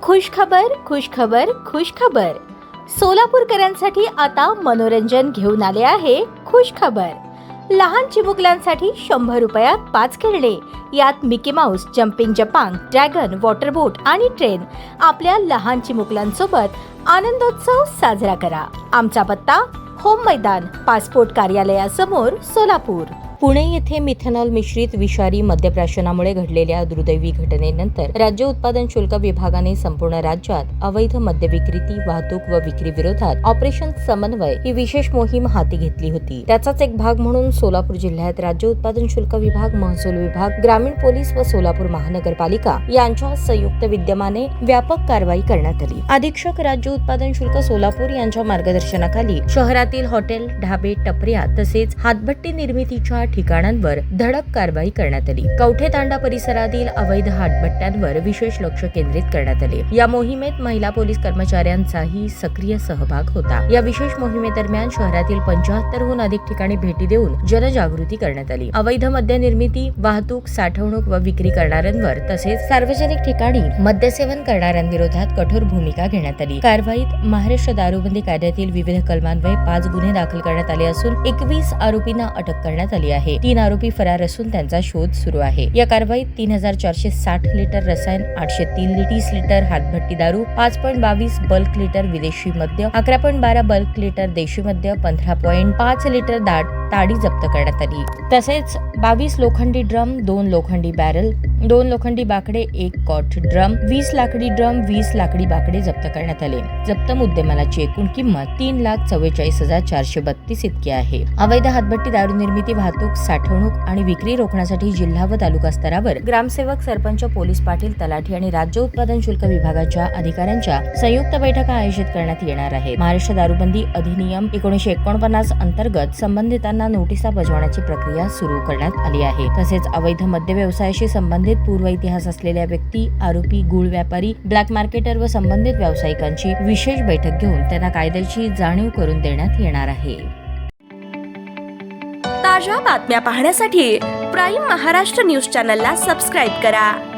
खुशखबर खुशखबर खुशखबर. सोलापूरकरांसाठी आता मनोरंजन घेऊन आले आहे खुशखबर. लहान चिमुकल्यांसाठी 100 रुपयात 5 खेळणे. यात मिकी माऊस, जम्पिंग जपांग, ड्रॅगन, वॉटर बोट आणि ट्रेन. आपल्या लहान चिमुकल्यांसोबत आनंदोत्सव साजरा करा. आमचा पत्ता होम मैदान, पासपोर्ट कार्यालयासमोर, सोलापूर. पुणे येथे मिथेनॉल मिश्रित विषारी मद्यप्राशनामुळे घडलेल्या दुर्दैवी घटनेनंतर राज्य उत्पादन शुल्क विभागाने संपूर्ण राज्यात अवैध मद्य विक्री, वाहतूक व विक्री विरोधात ऑपरेशन समन्वय ही विशेष मोहीम हाती घेतली होती. त्याचाच एक भाग म्हणून सोलापूर जिल्ह्यात राज्य उत्पादन शुल्क विभाग, महसूल विभाग, ग्रामीण पोलीस व सोलापूर महानगरपालिका यांच्या संयुक्त विद्यमाने व्यापक कारवाई करण्यात आली. अधीक्षक राज्य उत्पादन शुल्क सोलापूर यांच्या मार्गदर्शनाखाली शहरातील हॉटेल, ढाबे, टपऱ्या तसेच हातभट्टी निर्मितीच्या ठिकाणांवर धडक कारवाई करण्यात आली. कवठे तांडा परिसरातील अवैध हातभट्ट्यांवर विशेष लक्ष केंद्रित करण्यात आले. या मोहिमेत महिला पोलीस कर्मचाऱ्यांचाही सक्रिय सहभाग होता. या विशेष मोहिमेदरम्यान शहरातील 75हून अधिक ठिकाणी भेटी देऊन जनजागृती करण्यात आली. अवैध मद्य निर्मिती, वाहतूक, साठवणूक व विक्री करणाऱ्यांवर तसेच सार्वजनिक ठिकाणी मद्यसेवन करणाऱ्यांविरोधात कठोर भूमिका घेण्यात आली. कारवाईत महाराष्ट्र दारूबंदी कायद्यातील विविध कलमान्वये 5 गुन्हे दाखल करण्यात आले असून 21 आरोपींना अटक करण्यात आली आहे. 3 आरोपी फरार असून त्यांचा शोध सुरू आहे. या कारवाईत 3460 लिटर रसायन, 830 लिटर हातभट्टी दारू, 5.22 बल्क लिटर विदेशी मद्य, 11.12 बल्क लिटर देशी मद्य, 15.5 लिटर ताडी जप्त करण्यात आली. तसेच 22 लोखंडी ड्रम, 2 लोखंडी बॅरल, 2 लोखंडी बाकडे, 1 कॉट ड्रम, 20 लाकडी ड्रम, 20 लाकडी बाकडे जप्त करण्यात आले. जप्त मुद्देमालाची एकूण किंमत 3,44,432 इतकी आहे. अवैध हातभट्टी दारू निर्मिती, वाहतूक, साठवणूक आणि विक्री रोखण्यासाठी जिल्हा व तालुका स्तरावर ग्रामसेवक, सरपंच, पोलीस पाटील, तलाठी आणि राज्य उत्पादन शुल्क विभागाच्या अधिकाऱ्यांच्या संयुक्त बैठका आयोजित करण्यात येणार आहे. महाराष्ट्र दारूबंदी अधिनियम 1949 अंतर्गत संबंधितांना नोटिसा बजावण्याची प्रक्रिया सुरू करण्यात आली आहे. तसेच अवैध मद्य व्यवसायाशी संबंधित पूर्व इतिहास असलेल्या व्यक्ती, आरोपी, गूळ व्यापारी, ब्लॅक मार्केटर व संबंधित व्यावसायिकांची विशेष बैठक घेऊन त्यांना कायद्याची जाणीव करून देण्यात येणार आहे. ताज्या बातम्या पाहण्यासाठी प्राईम महाराष्ट्र न्यूज चॅनलला सबस्क्राईब करा.